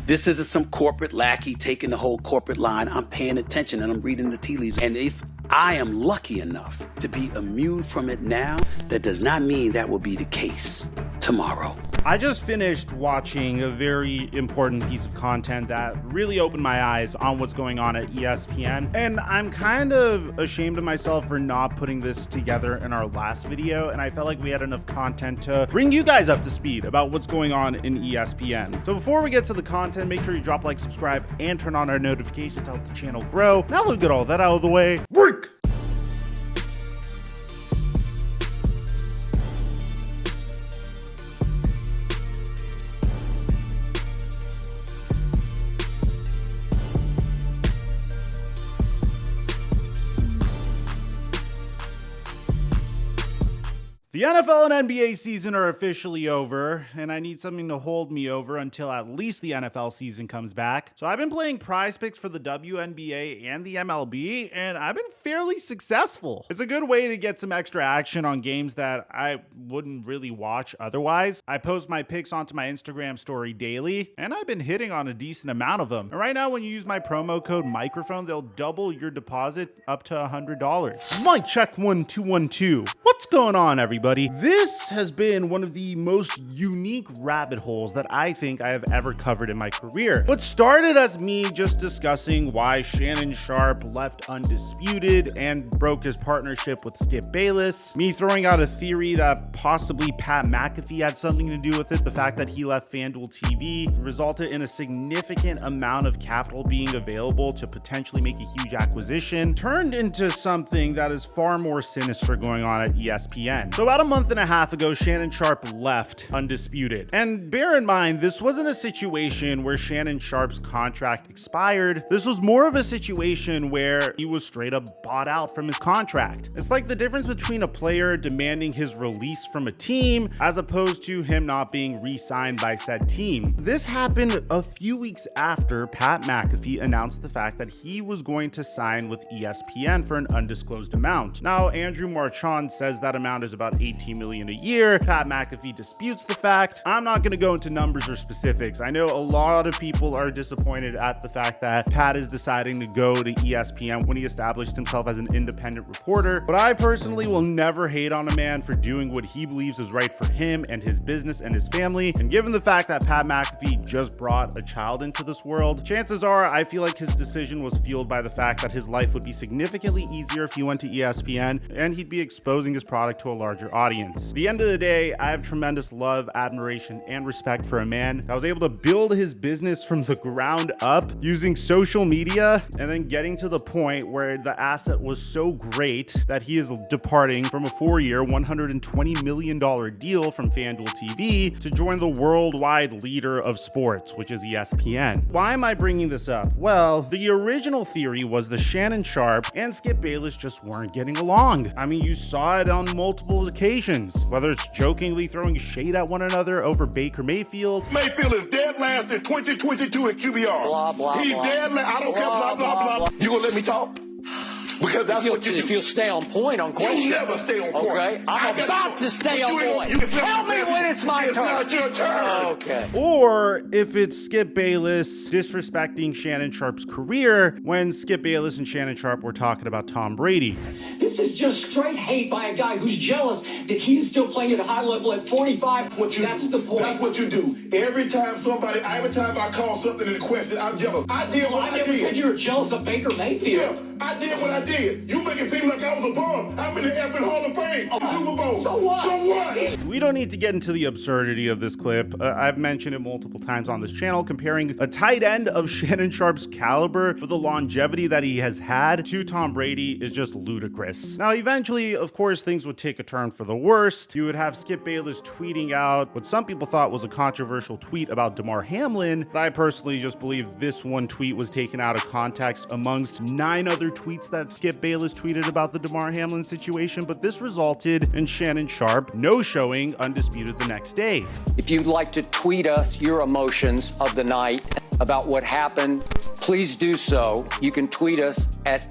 This isn't some corporate lackey taking the whole corporate line. I'm paying attention and I'm reading the tea leaves. And if I am lucky enough to be immune from it now, that does not mean that will be the case tomorrow. I just finished watching a very important piece of content that really opened my eyes on what's going on at ESPN, and I'm kind of ashamed of myself for not putting this together in our last video, and I felt like we had enough content to bring you guys up to speed about what's going on in ESPN. So before we get to the content, make sure you drop a like, subscribe, and turn on our notifications to help the channel grow. Now that we get all that out of the way, work! The NFL and NBA season are officially over, and I need something to hold me over until at least the NFL season comes back. So I've been playing prize picks for the WNBA and the MLB, and I've been fairly successful. It's a good way to get some extra action on games that I wouldn't really watch otherwise. I post my picks onto my Instagram story daily, and I've been hitting on a decent amount of them. And right now, when you use my promo code Mikerophone, they'll double your deposit up to $100. Mike, check 1212. What's going on, everybody? This has been one of the most unique rabbit holes that I think I have ever covered in my career. What started as me just discussing why Shannon Sharpe left undisputed and broke his partnership with Skip Bayless, me throwing out a theory that possibly Pat McAfee had something to do with it, the fact that he left FanDuel TV resulted in a significant amount of capital being available to potentially make a huge acquisition, turned into something that is far more sinister going on at ESPN. So about a month and a half ago, Shannon Sharpe left undisputed. And bear in mind, this wasn't a situation where Shannon Sharpe's contract expired. This was more of a situation where he was straight up bought out from his contract. It's like the difference between a player demanding his release from a team as opposed to him not being re-signed by said team. This happened a few weeks after Pat McAfee announced the fact that he was going to sign with ESPN for an undisclosed amount. Now, Andrew Marchand says that amount is about $18 million a year. Pat McAfee disputes the fact. I'm not going to go into numbers or specifics. I know a lot of people are disappointed at the fact that Pat is deciding to go to ESPN when he established himself as an independent reporter, but I personally will never hate on a man for doing what he believes is right for him and his business and his family. And given the fact that Pat McAfee just brought a child into this world, chances are I feel like his decision was fueled by the fact that his life would be significantly easier if he went to ESPN and he'd be exposing his product to a larger audience. At the end of the day, I have tremendous love, admiration, and respect for a man that was able to build his business from the ground up using social media and then getting to the point where the asset was so great that he is departing from a 4-year, $120 million deal from FanDuel TV to join the worldwide leader of sports, which is ESPN. Why am I bringing this up? Well, the original theory was that Shannon Sharpe and Skip Bayless just weren't getting along. I mean, you saw it on multiple occasions, whether it's jokingly throwing shade at one another over Baker Mayfield. Mayfield is dead last in 2022 in QBR. Blah, blah, He's blah. dead last. I don't care, blah, blah, blah. You gonna let me talk? Because that's what you do. If you'll stay on point on question. You never stay on point. Okay, I'm about to stay on point. Tell me when it's my turn. It's not your turn. Okay. Or if it's Skip Bayless disrespecting Shannon Sharpe's career when Skip Bayless and Shannon Sharpe were talking about Tom Brady. This is just straight hate by a guy who's jealous that he's still playing at a high level at 45. That's the point. That's what you do. Every time I call something into question, I'm jealous. I did what I never did. said you were jealous of Baker Mayfield. Yeah, I did what I did. You make it seem like I was a bum. I'm in the effing Hall of Fame. Super Bowl. So what? So what? We don't need to get into the absurdity of this clip. I've mentioned it multiple times on this channel, comparing a tight end of Shannon Sharpe's caliber with the longevity that he has had to Tom Brady is just ludicrous. Now, eventually, of course, things would take a turn for the worst. You would have Skip Bayless tweeting out what some people thought was a controversial tweet about Damar Hamlin, but I personally just believe this one tweet was taken out of context amongst 9 other tweets that Skip Bayless tweeted about the Damar Hamlin situation, but this resulted in Shannon Sharpe no-showing undisputed the next day. If you'd like to tweet us your emotions of the night. about what happened, please do so. You can tweet us at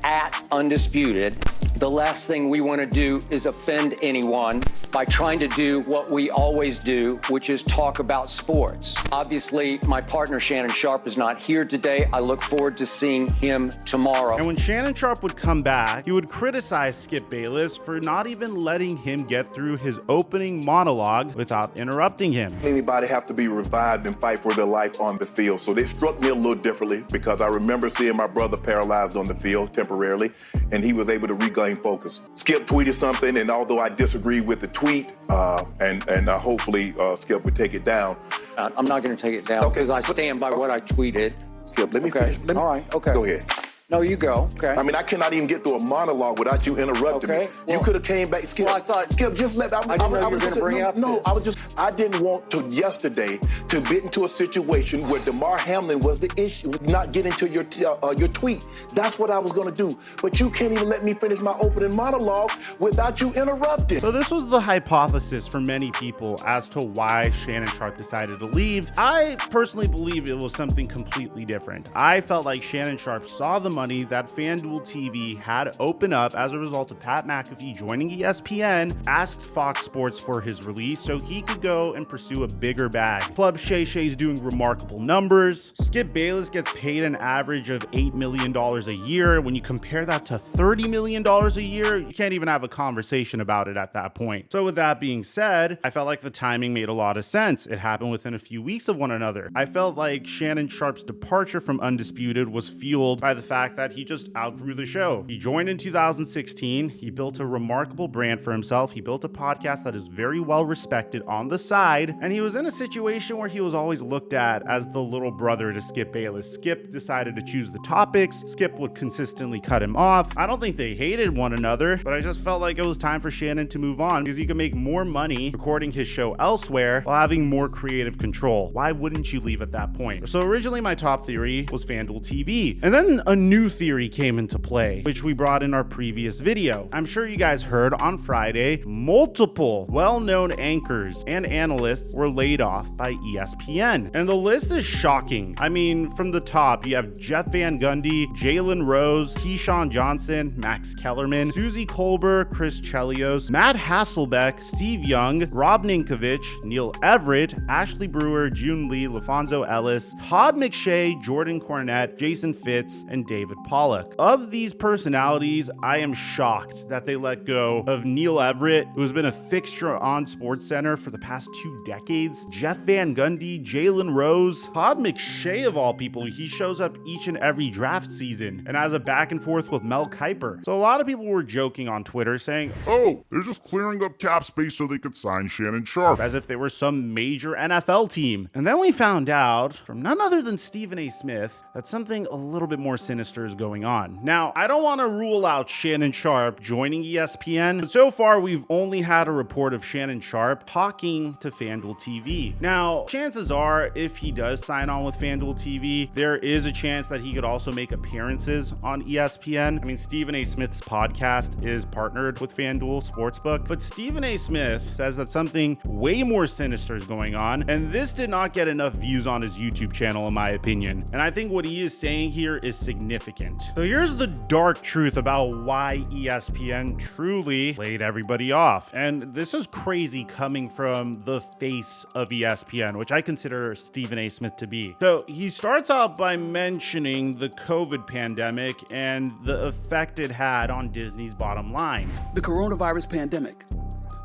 @undisputed. The last thing we want to do is offend anyone by trying to do what we always do, which is talk about sports. Obviously, my partner Shannon Sharpe is not here today. I look forward to seeing him tomorrow. And when Shannon Sharpe would come back, he would criticize Skip Bayless for not even letting him get through his opening monologue without interrupting him. Anybody have to be revived and fight for their life on the field. So they struck me a little differently because I remember seeing my brother paralyzed on the field temporarily, and he was able to regain focus. Skip tweeted something, and although I disagree with the tweet, and hopefully Skip would take it down. I'm not going to take it down because I stand by what I tweeted. Skip, let me Okay. finish. All right. Okay. Go ahead. No, you go. Okay. I mean, I cannot even get through a monologue without you interrupting Okay, me. well- You could have came back, Skip. Well, I thought- Skip, just let. I didn't know you were gonna bring up this. I didn't want to yesterday to get into a situation where DeMar Hamlin was the issue, not getting to your tweet. That's what I was gonna do. But you can't even let me finish my opening monologue without you interrupting. So this was the hypothesis for many people as to why Shannon Sharpe decided to leave. I personally believe it was something completely different. I felt like Shannon Sharpe saw the money that FanDuel TV had opened up as a result of Pat McAfee joining ESPN, asked Fox Sports for his release so he could go and pursue a bigger bag. Club Shay Shay's doing remarkable numbers. Skip Bayless gets paid an average of $8 million a year. When you compare that to $30 million a year, you can't even have a conversation about it at that point. So with that being said, I felt like the timing made a lot of sense. It happened within a few weeks of one another. I felt like Shannon Sharpe's departure from Undisputed was fueled by the fact that he just outgrew the show. He joined in 2016. He built a remarkable brand for himself. He built a podcast that is very well respected on the side, and he was in a situation where he was always looked at as the little brother to Skip Bayless. Skip decided to choose the topics. Skip would consistently cut him off. I don't think they hated one another, but I just felt like it was time for Shannon to move on because he could make more money recording his show elsewhere while having more creative control. Why wouldn't you leave at that point? So originally my top theory was FanDuel TV, and then a new theory came into play, which we brought in our previous video. I'm sure you guys heard on Friday, multiple well-known anchors and analysts were laid off by ESPN. And the list is shocking. I mean, from the top, you have Jeff Van Gundy, Jalen Rose, Keyshawn Johnson, Max Kellerman, Suzy Kolber, Chris Chelios, Matt Hasselbeck, Steve Young, Rob Ninkovich, Neil Everett, Ashley Brewer, June Lee, LaFonso Ellis, Todd McShay, Jordan Cornette, Jason Fitz, and David Pollock. Of these personalities, I am shocked that they let go of Neil Everett, who has been a fixture on SportsCenter for the past 2 decades, Jeff Van Gundy, Jalen Rose, Todd McShay of all people. He shows up each and every draft season and has a back and forth with Mel Kiper. So a lot of people were joking on Twitter saying, "Oh, they're just clearing up cap space so they could sign Shannon Sharpe." as if they were some major NFL team. And then we found out from none other than Stephen A. Smith that something a little bit more sinister is going on. Now, I don't want to rule out Shannon Sharpe joining ESPN, but so far we've only had a report of Shannon Sharpe talking to FanDuel TV. Now, chances are, if he does sign on with FanDuel TV, there is a chance that he could also make appearances on ESPN. I mean, Stephen A. Smith's podcast is partnered with FanDuel Sportsbook, but Stephen A. Smith says that something way more sinister is going on, and this did not get enough views on his YouTube channel, in my opinion. And I think what he is saying here is significant. So here's the dark truth about why ESPN truly laid everybody off. And this is crazy coming from the face of ESPN, which I consider Stephen A. Smith to be. So he starts out by mentioning the COVID pandemic and the effect it had on Disney's bottom line. The coronavirus pandemic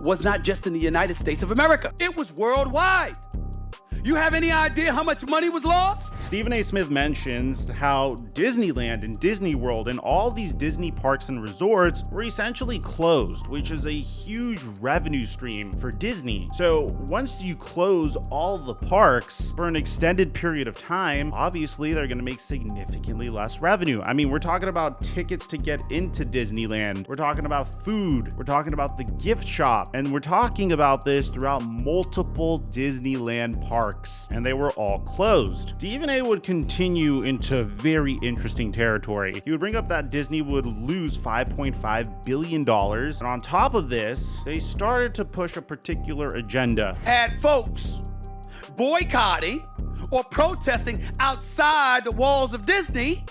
was not just in the United States of America. It was worldwide. You have any idea how much money was lost? Stephen A. Smith mentions how Disneyland and Disney World and all these Disney parks and resorts were essentially closed, which is a huge revenue stream for Disney. So once you close all the parks for an extended period of time, obviously they're going to make significantly less revenue. I mean, we're talking about tickets to get into Disneyland. We're talking about food. We're talking about the gift shop. And we're talking about this throughout multiple Disneyland parks, and they were all closed. Stephen A. would continue into very interesting territory. He would bring up that Disney would lose $5.5 billion. And on top of this, they started to push a particular agenda. Had folks boycotting or protesting outside the walls of Disney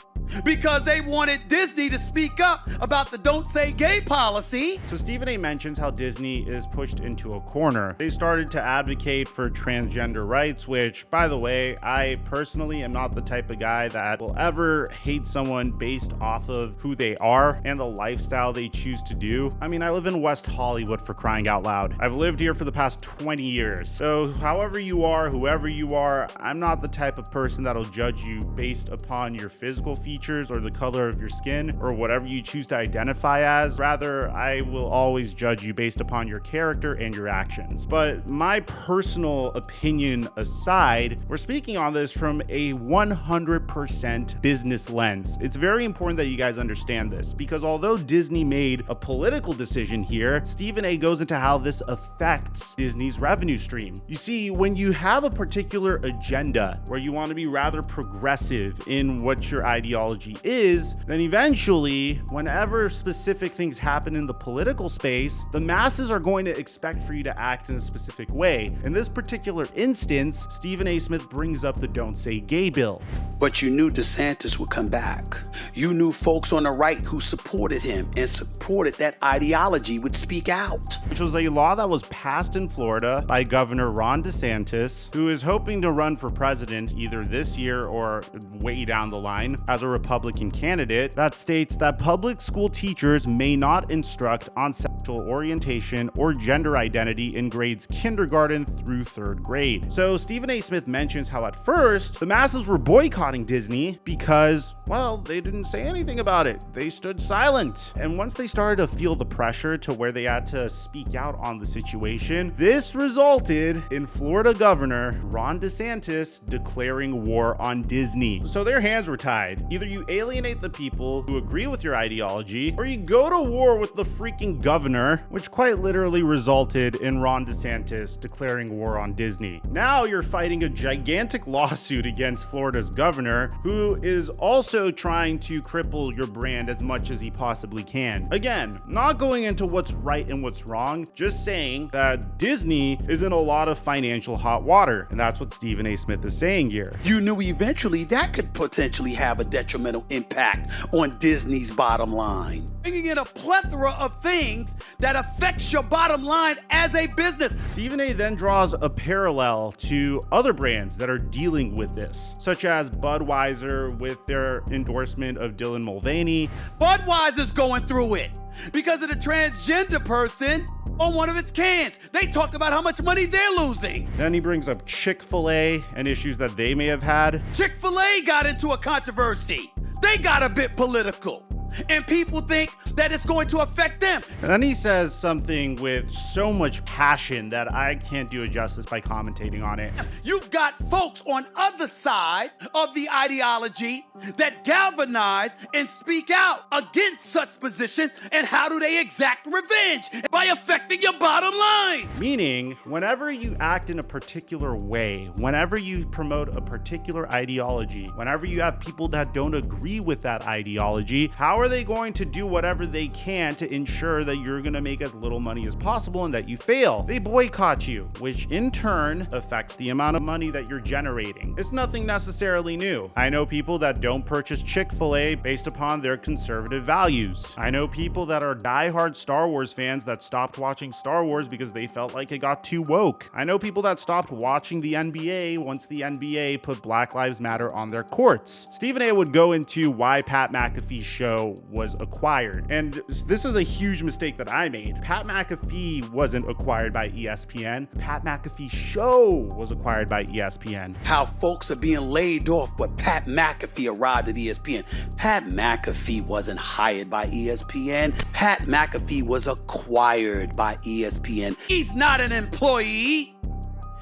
because they wanted Disney to speak up about the Don't Say Gay policy. So Stephen A mentions how Disney is pushed into a corner. They started to advocate for transgender rights, which, by the way, I personally am not the type of guy that will ever hate someone based off of who they are and the lifestyle they choose to do. I mean, I live in West Hollywood, for crying out loud. I've lived here for the past 20 years. So however you are, whoever you are, I'm not the type of person that'll judge you based upon your physical features or the color of your skin or whatever you choose to identify as. Rather, I will always judge you based upon your character and your actions. But my personal opinion aside, we're speaking on this from a 100% business lens. It's very important that you guys understand this, because although Disney made a political decision here, Stephen A goes into how this affects Disney's revenue stream. You see, when you have a particular agenda where you want to be rather progressive in what your ideology is, then eventually, whenever specific things happen in the political space, the masses are going to expect for you to act in a specific way. In this particular instance, Stephen A. Smith brings up the Don't Say Gay bill. But you knew DeSantis would come back. You knew folks on the right who supported him and supported that ideology would speak out. Which was a law that was passed in Florida by Governor Ron DeSantis, who is hoping to run for president either this year or way down the line as a Republican candidate, that states that public school teachers may not instruct on sexual orientation or gender identity in grades kindergarten through 3rd grade. So Stephen A. Smith mentions how at first the masses were boycotting Disney because, well, they didn't say anything about it. They stood silent. And once they started to feel the pressure to where they had to speak out on the situation, this resulted in Florida Governor Ron DeSantis declaring war on Disney. So their hands were tied. Either you alienate the people who agree with your ideology, or you go to war with the freaking governor, which quite literally resulted in Ron DeSantis declaring war on Disney. Now you're fighting a gigantic lawsuit against Florida's governor, who is also trying to cripple your brand as much as he possibly can. Again, not going into what's right and what's wrong, just saying that Disney is in a lot of financial hot water, and that's what Stephen A. Smith is saying here. You knew eventually that could potentially have a detrimental impact on Disney's bottom line. Bringing in a plethora of things that affects your bottom line as a business. Stephen A. then draws a parallel to other brands that are dealing with this, such as Budweiser with their endorsement of Dylan Mulvaney. Budweiser's going through it because of the transgender person on one of its cans. They talked about how much money they're losing. Then he brings up Chick-fil-A and issues that they may have had. Chick-fil-A got into a controversy. They got a bit political. And people think that it's going to affect them. And then he says something with so much passion that I can't do it justice by commentating on it. You've got folks on other side of the ideology that galvanize and speak out against such positions. And how do they exact revenge? By affecting your bottom line. Meaning, whenever you act in a particular way, whenever you promote a particular ideology, whenever you have people that don't agree with that ideology, how are they going to do whatever they can to ensure that you're going to make as little money as possible and that you fail? They boycott you, which in turn affects the amount of money that you're generating. It's nothing necessarily new. I know people that don't purchase Chick-fil-A based upon their conservative values. I know people that are diehard Star Wars fans that stopped watching Star Wars because they felt like it got too woke. I know people that stopped watching the NBA once the NBA put Black Lives Matter on their courts. Stephen A. would go into why Pat McAfee's show was acquired. And this is a huge mistake that I made. Pat McAfee wasn't acquired by ESPN. Pat McAfee's show was acquired by ESPN. How folks are being laid off, but Pat McAfee arrived at ESPN. Pat McAfee wasn't hired by ESPN. Pat McAfee was acquired by ESPN. He's not an employee.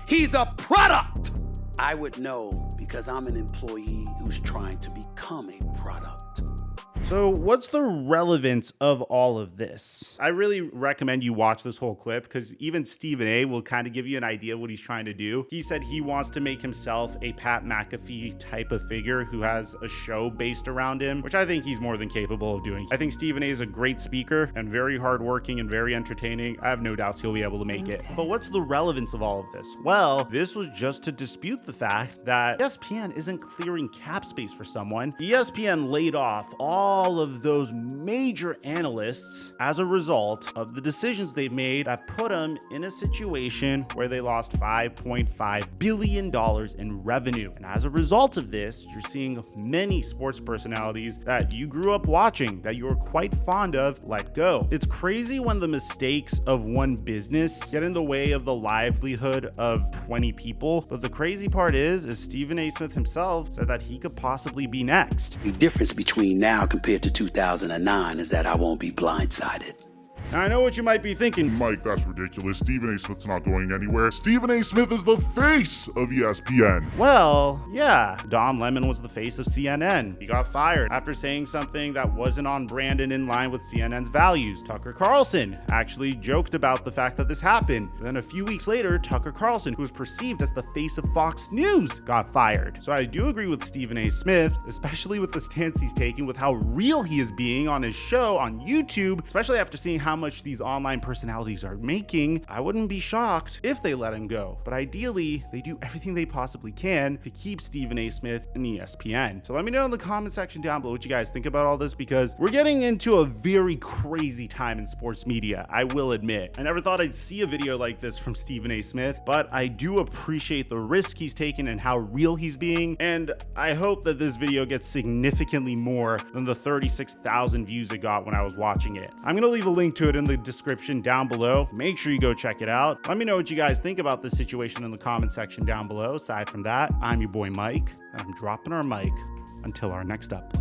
He's a product. I would know because I'm an employee who's trying to become a product. So what's the relevance of all of this? I really recommend you watch this whole clip because even Stephen A will kind of give you an idea of what he's trying to do. He said he wants to make himself a Pat McAfee type of figure who has a show based around him, which I think he's more than capable of doing. I think Stephen A is a great speaker and very hardworking and very entertaining. I have no doubts he'll be able to make it. But what's the relevance of all of this? Well, this was just to dispute the fact that ESPN isn't clearing cap space for someone. ESPN laid off all of those major analysts as a result of the decisions they've made that put them in a situation where they lost $5.5 billion in revenue. And as a result of this, you're seeing many sports personalities that you grew up watching, that you were quite fond of, let go. It's crazy when the mistakes of one business get in the way of the livelihood of 20 people. But the crazy part is Stephen A. Smith himself said that he could possibly be next. The difference between now compared to 2009 is that I won't be blindsided. Now, I know what you might be thinking. Mike, that's ridiculous. Stephen A. Smith's not going anywhere. Stephen A. Smith is the face of ESPN. Well, yeah, Don Lemon was the face of CNN. He got fired after saying something that wasn't on brand and in line with CNN's values. Tucker Carlson actually joked about the fact that this happened. But then a few weeks later, Tucker Carlson, who was perceived as the face of Fox News, got fired. So I do agree with Stephen A. Smith, especially with the stance he's taking with how real he is being on his show on YouTube, especially after seeing how much these online personalities are making. I wouldn't be shocked if they let him go. But ideally, they do everything they possibly can to keep Stephen A. Smith and ESPN. So let me know in the comment section down below what you guys think about all this, because we're getting into a very crazy time in sports media, I will admit. I never thought I'd see a video like this from Stephen A. Smith, but I do appreciate the risk he's taken and how real he's being, and I hope that this video gets significantly more than the 36,000 views it got when I was watching it. I'm gonna leave a link to it in the description down below. Make sure you go check it out. Let me know what you guys think about this situation in the comment section down below. Aside from that, I'm your boy Mike, and I'm dropping our mic until our next upload.